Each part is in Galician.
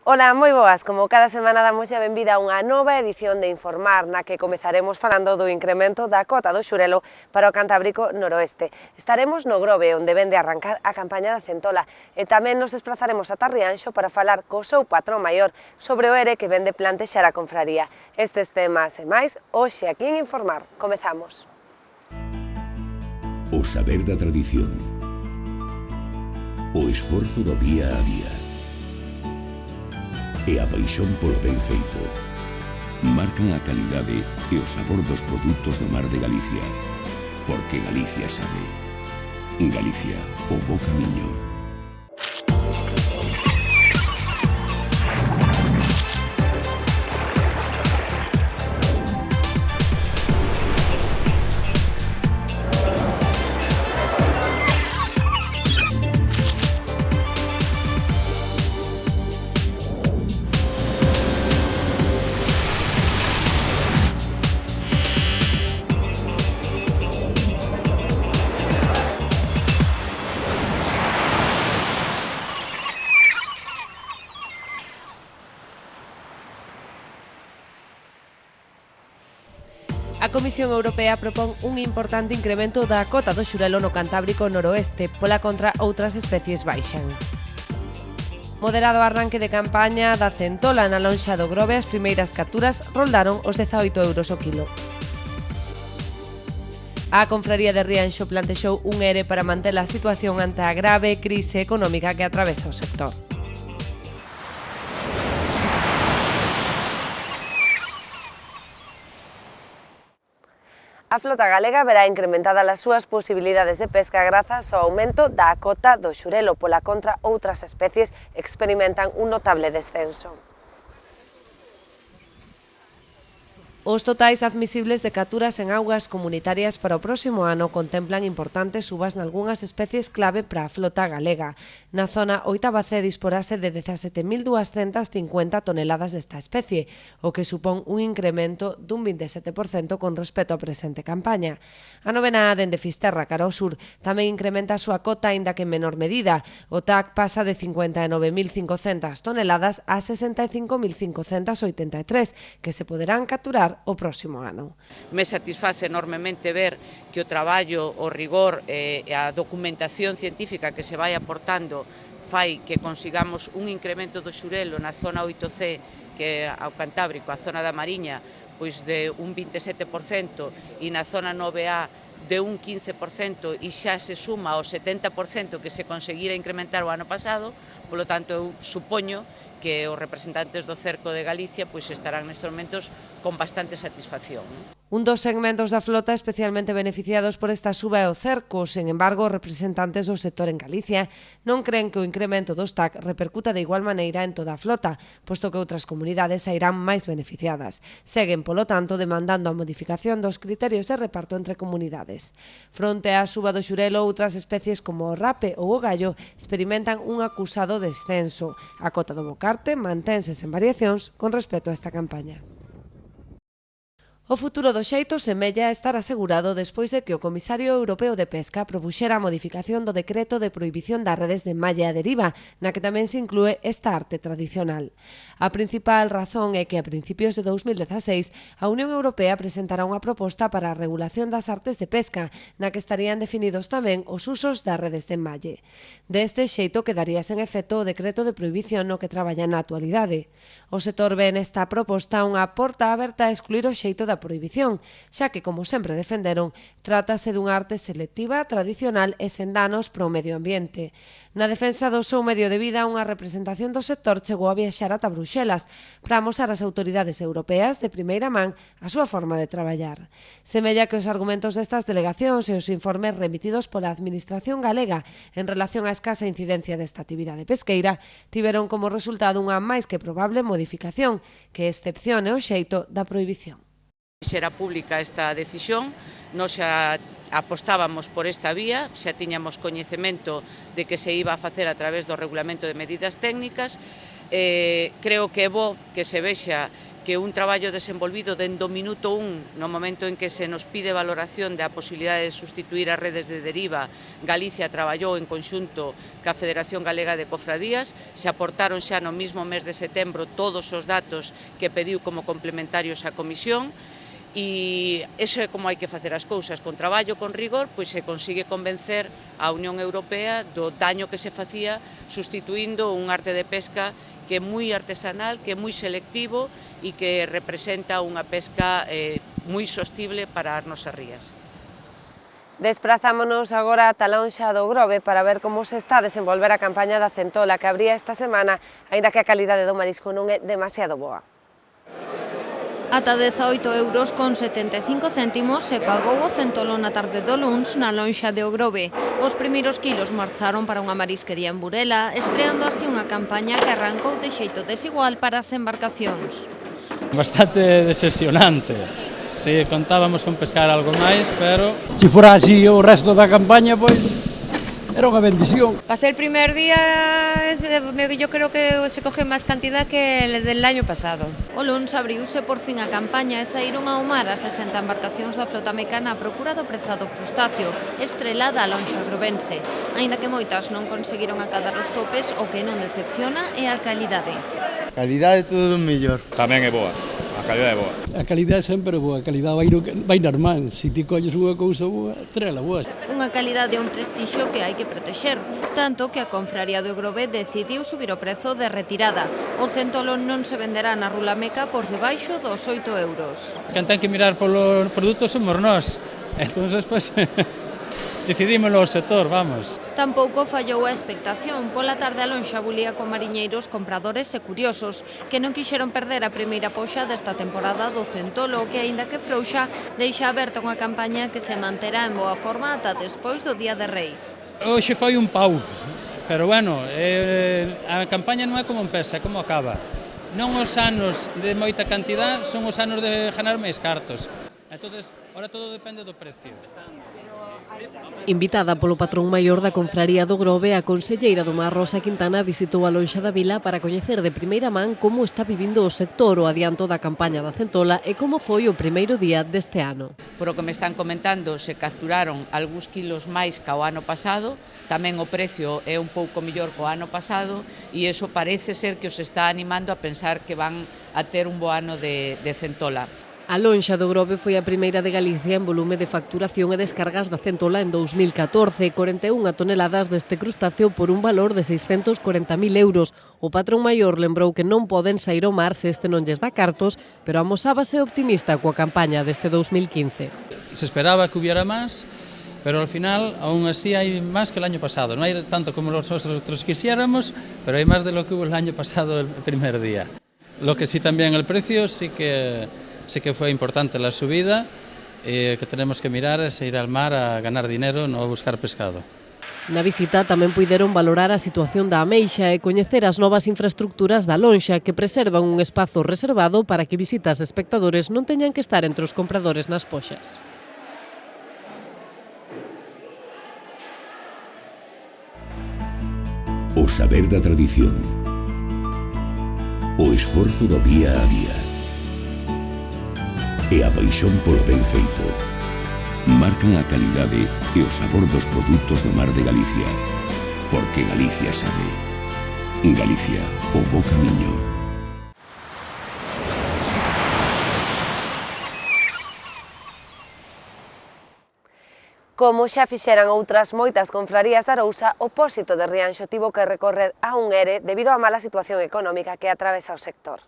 Ola, moi boas, como cada semana damos a benvida a unha nova edición de Informar na que comezaremos falando do incremento da cota do xurelo para o Cantábrico Noroeste. Estaremos no Grove, onde vende arrancar a campaña da centola, e tamén nos desplazaremos a Rianxo para falar co seu patrón maior sobre o ERE que vende plantexar a confraría. Estes temas e máis, hoxe aquí en Informar. Comezamos. O saber da tradición, o esforzo do día a día e a paixón polo ben feito marcan a calidade e o sabor dos produtos do mar de Galicia, porque Galicia sabe. Galicia, o bo camiño. A Comisión Europea propón un importante incremento da cota do xurelo no Cantábrico Noroeste, pola contra outras especies baixan. Moderado arranque de campaña da centola na lonxa do Grove, as primeiras capturas roldaron os 18 euros o quilo. A confraría de Rianxo plantexou un ERE para manter a situación ante a grave crise económica que atravesa o sector. A flota galega verá incrementadas as súas posibilidades de pesca grazas ao aumento da cota do xurelo. Pola contra, outras especies experimentan un notable descenso. Os totais admisibles de capturas en augas comunitarias para o próximo ano contemplan importantes subas nalgunhas especies clave para a flota galega. Na zona, Oitavacé disporase de 17.250 toneladas desta especie, o que supón un incremento dun 27% con respecto á presente campaña. A novena dende Fisterra cara ao sur tamén incrementa a súa cota, aínda que en menor medida. O TAC pasa de 59.500 toneladas a 65.583, que se poderán capturar o próximo ano. Me satisface enormemente ver que o traballo, o rigor e a documentación científica que se vai aportando fai que consigamos un incremento do xurelo na zona 8C, que é ao Cantábrico, a zona da Mariña, pois de un 27% e na zona 9A de un 15%, e xa se suma ao 70% que se conseguira incrementar o ano pasado. Polo tanto, eu supoño que os representantes do cerco de Galicia pois estarán nestes momentos con bastante satisfacción. Un dos segmentos da flota especialmente beneficiados por esta suba é o cerco. Sen embargo, os representantes do sector en Galicia non creen que o incremento dos TAC repercuta de igual maneira en toda a flota, posto que outras comunidades sairán máis beneficiadas. Seguen, polo tanto, demandando a modificación dos criterios de reparto entre comunidades. Fronte á suba do xurelo, outras especies como o rape ou o gallo experimentan un acusado descenso. A cota do bocarte mantense sen variacións con respecto a esta campaña. O futuro do xeito semella estar asegurado despois de que o Comisario Europeo de Pesca propuxera a modificación do decreto de prohibición das redes de malla e deriva, na que tamén se inclúe esta arte tradicional. A principal razón é que a principios de 2016 a Unión Europea presentará unha proposta para a regulación das artes de pesca, na que estarían definidos tamén os usos das redes de malle. Deste xeito quedaría sen efecto o decreto de prohibición no que traballa na actualidade. O sector ve nesta proposta unha porta aberta a excluir o xeito da prohibición, xa que, como sempre defenderon, trátase dunha arte selectiva, tradicional e sen danos para o medio ambiente. Na defensa do seu medio de vida, unha representación do sector chegou a viaxar ata Bruxelas para amosar ás autoridades europeas de primeira man a súa forma de traballar. Semella que os argumentos destas delegacións e os informes remitidos pola Administración galega en relación á escasa incidencia desta actividade pesqueira tiveron como resultado unha máis que probable modificación que excepcione o xeito da prohibición. Xera pública esta decisión, nós xa apostábamos por esta vía, xa tiñamos coñecemento de que se iba a facer a través do Regulamento de Medidas Técnicas. Creo que é bo que se vexa que un traballo desenvolvido dende o minuto 1, no momento en que se nos pide valoración da posibilidade de sustituir as redes de deriva, Galicia traballou en conxunto ca Federación Galega de Cofradías, se aportaron xa no mismo mes de setembro todos os datos que pediu como complementarios a Comisión, e iso é como hai que facer as cousas, con traballo, con rigor, pois se consigue convencer a Unión Europea do daño que se facía sustituindo un arte de pesca que é moi artesanal, que é moi selectivo e que representa unha pesca moi sostible para as nosas rías. Desprazámonos agora ata Lonxa do Grove para ver como se está a desenvolver a campaña da centola que abría esta semana, aínda que a calidade do marisco non é demasiado boa. Ata 18,75 € se pagou o centolo na tarde do luns na Lonxa de O Grove. Os primeiros kilos marcharon para unha marisquería en Burela, estreando así unha campaña que arrancou de xeito desigual para as embarcacións. Bastante decepcionante. Si contábamos con pescar algo máis, pero... Si fora así o resto da campaña, pois, era unha bendición. Pasé el primer día, yo creo que se coge máis cantidad que el del año pasado. O luns abriuse por fin a campaña e saíron ao mar as 60 embarcacións da flota mecana a procura do prezado crustáceo, estrelada a Lonxa grovense. Aínda que moitas non conseguiron acadar os topes, o que non decepciona é a calidade. Calidade todo o mellor. Tamén é boa, a calidade é boa. A calidade sempre é boa, a calidade vai normal. Se ti colles unha cousa boa, trela boa. Unha calidade e un prestixio que hai que protexer, tanto que a Confraría do Grove decidiu subir o prezo de retirada. O centolo non se venderá na Rula Meca por debaixo dos 8 €. Quen ten que mirar polo produto somos nós. Entón, despois, decidímoslo o sector, vamos. Tampouco fallou a expectación. Pola tarde a Lonxa bulía con mariñeiros, compradores e curiosos, que non quixeron perder a primeira poxa desta temporada do centolo, que, aínda que frouxa, deixa aberta unha campaña que se manterá en boa forma ata despois do Día de Reis. Hoxe foi un pau, pero bueno, a campaña non é como empeza, é como acaba. Non os anos de moita cantidad son os anos de ganar máis cartos. Entonces, ahora todo depende do precio. Invitada polo patrón maior da Confraría do Grove, a conselleira do Mar, Rosa Quintana, visitou a Lonxa da Vila para coñecer de primeira man como está vivindo o sector o adianto da campaña da centola e como foi o primeiro día deste ano. Por o que me están comentando, se capturaron algúns kilos máis ca o ano pasado, tamén o precio é un pouco mellor co ano pasado e iso parece ser que os está animando a pensar que van a ter un bo ano de centola. A Lonxa do Grove foi a primeira de Galicia en volume de facturación e descargas da centola en 2014, 41 toneladas deste crustáceo por un valor de 640.000 €. O patrón maior lembrou que non poden sair ao mar se este non lles dá cartos, pero amosábase optimista coa campaña deste 2015. Se esperaba que hubiera máis, pero al final, aún así, hai máis que el año pasado. Non hai tanto como nosotros quisiéramos, pero hai máis de lo que hubo el año pasado el primer día. Lo que sí también el precio, sí que fue importante la subida, que tenemos que mirar es ir al mar a ganar dinero, no a buscar pescado. Na visita tamén puideron valorar a situación da ameixa e coñecer as novas infraestructuras da Lonxa, que preservan un espazo reservado para que visitas e espectadores non teñan que estar entre os compradores nas poxas. O saber da tradición, o esforzo do día a día e a paixón polo ben feito marcan a calidade e o sabor dos produtos do mar de Galicia, porque Galicia sabe. Galicia, o bo camiño. Como xa fixeran outras moitas confrarías da Arousa, o Pósito de Rianxo tivo que recorrer a un ERE debido á mala situación económica que atravesa o sector.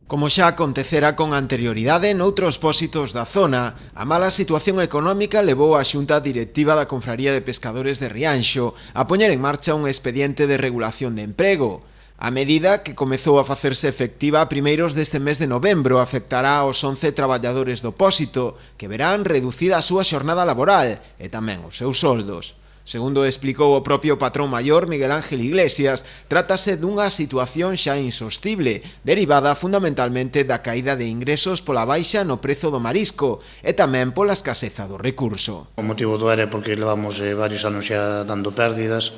Como xa acontecera con anterioridade noutros pósitos da zona, a mala situación económica levou a Xunta Directiva da Confraría de Pescadores de Rianxo a poñer en marcha un expediente de regulación de emprego. A medida, que comezou a facerse efectiva a primeiros deste mes de novembro, afectará aos 11 traballadores do pósito, que verán reducida a súa xornada laboral e tamén os seus soldos. Segundo explicou o propio patrón maior Miguel Ángel Iglesias, trátase dunha situación xa insostible, derivada fundamentalmente da caída de ingresos pola baixa no prezo do marisco e tamén pola escaseza do recurso. O motivo do ERE é porque levamos varios anos xa dando pérdidas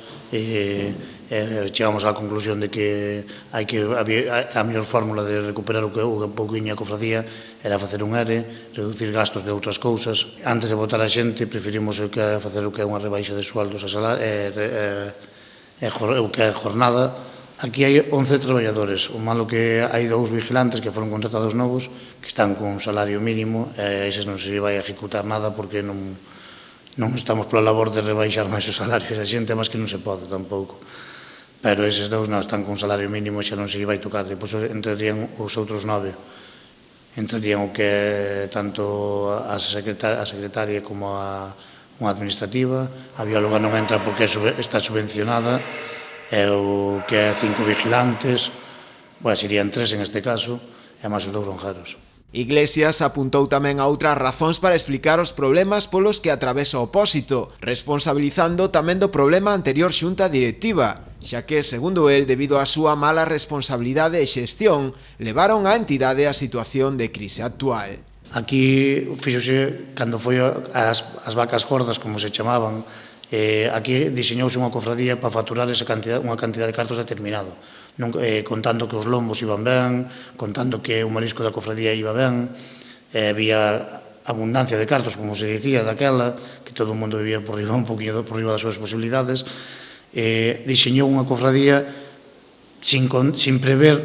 chegamos á conclusión de que a mellor fórmula de recuperar o pouquiño a cofradía era facer un ERE, reducir gastos de outras cousas. Antes de votar a xente, preferimos facer o que é unha rebaixa de sueldos o que é jornada. Aquí hai 11 traballadores, o malo que hai 2 vigilantes que foron contratados novos que están con salario mínimo e eses non se vai a ejecutar nada porque non estamos pola labor de rebaixar máis os salarios a xente, mas que non se pode tampouco. Pero eses 2 non están con salario mínimo e xa non se vai tocar. Depois entrarían os outros 9. Entrarían o que é tanto a secretaria como a administrativa. A bióloga non entra porque está subvencionada. E o que é 5 vigilantes, serían 3 en este caso, e máis os 2 lonjeros. Iglesias apuntou tamén a outras razóns para explicar os problemas polos que atravesa o Opósito, responsabilizando tamén do problema anterior xunta directiva, xa que, segundo el, debido á súa mala responsabilidade e xestión, levaron a entidade á situación de crise actual. Aquí, fíxose, cando foi as vacas gordas, como se chamaban, aquí diseñouse unha cofradía para facturar unha cantidad de cartos determinado, contando que os lombos iban ben, contando que o marisco da cofradía iba ben, había abundancia de cartos, como se dicía daquela, que todo o mundo vivía por riba, un poquinho por riba das súas posibilidades. Diseñou unha cofradía sin prever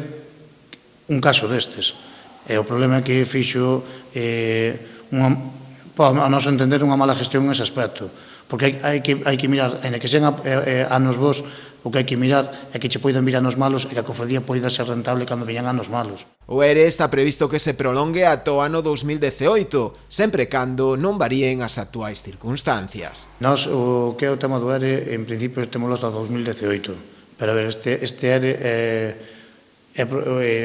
un caso destes. O problema é que fixo, a noso entender, unha mala gestión nese aspecto, porque hai que mirar, en que sean anos bons, o que hai que mirar é que che poidan vir anos malos e que a cofradía poida ser rentable cando veñan anos malos. O ERE está previsto que se prolongue ata o ano 2018, sempre cando non varíen as actuais circunstancias. Nós, o que é o tema do ERE, en principio, témolo hasta 2018, pero a ver, este ERE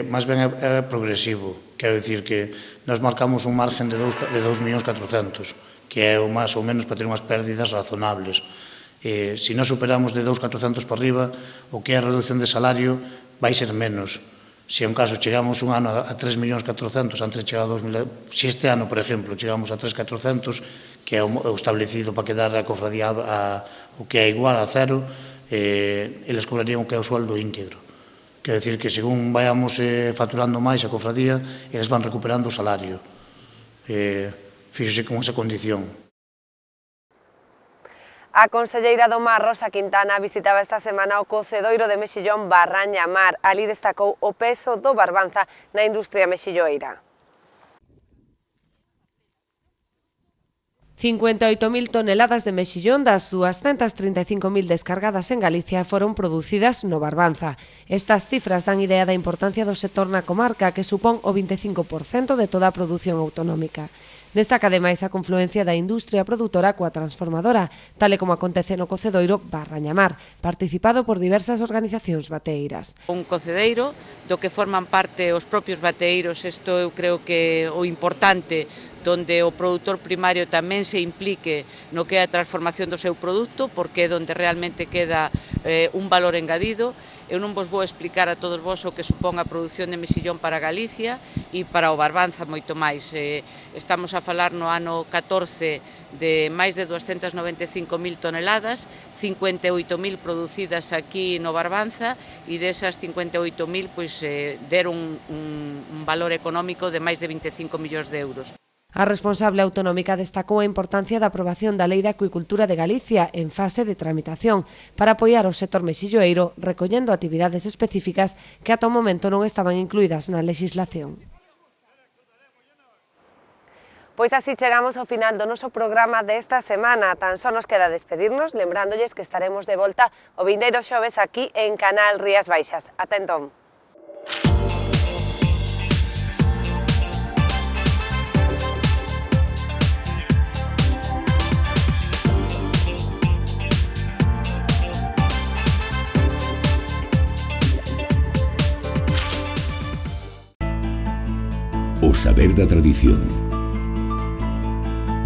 máis ben é progresivo, quero dicir que nós marcamos un margen de 2.400.000, que é o máis ou menos para ter unhas pérdidas razonables. Se non superamos de 2.400 para arriba, o que é a reducción de salario vai ser menos. Se un caso chegamos un ano a 3.400.000, antes de chegar a 2.000, se este ano, por exemplo, chegamos a 3.400.000, que é o establecido para quedar a cofradía o que é igual a cero, eles cobrarían o que é o sueldo íntegro. Quer decir que según vayamos facturando máis a cofradía, eles van recuperando o salario. Fíxose con esa condición. A conselleira do Mar, Rosa Quintana, visitaba esta semana o cocedoiro de Mexillón Barraña Mar. Ali destacou o peso do barbanza na industria mexilloeira. 58.000 toneladas de mexillón das 235.000 descargadas en Galicia foron producidas no Barbanza. Estas cifras dan idea da importancia do sector na comarca, que supón o 25% de toda a produción autonómica. Destaca ademais a confluencia da industria produtora coa transformadora, tal e como acontece no cocedoiro Barraña Mar, participado por diversas organizacións bateeiras. Un cocedeiro do que forman parte os propios bateeiros, isto eu creo que o importante, donde o produtor primario tamén se implique no que é a transformación do seu produto, porque é donde realmente queda un valor engadido. Eu non vos vou explicar a todos vos o que supón a produción de mexillón para Galicia e para o Barbanza moito máis. Estamos a falar no ano 14 de máis de 295.000 toneladas, 58.000 producidas aquí no Barbanza e desas 58.000 deron un valor económico de máis de 25 millóns de euros. A responsable autonómica destacou a importancia da aprobación da Lei de Acuicultura de Galicia en fase de tramitación para apoiar o sector mexilloeiro recollendo actividades específicas que ata o momento non estaban incluídas na legislación. Pois así chegamos ao final do noso programa desta semana. Tan só nos queda despedirnos, lembrándoles que estaremos de volta o vindeiro xoves aquí en Canal Rías Baixas. Ata entón. O saber da tradición,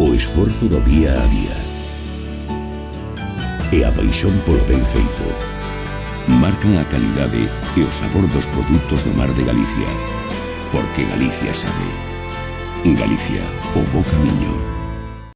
o esforzo do día a día e a paixón polo ben feito marcan a calidade e o sabor dos produtos do mar de Galicia, porque Galicia sabe. Galicia, o bo camiño.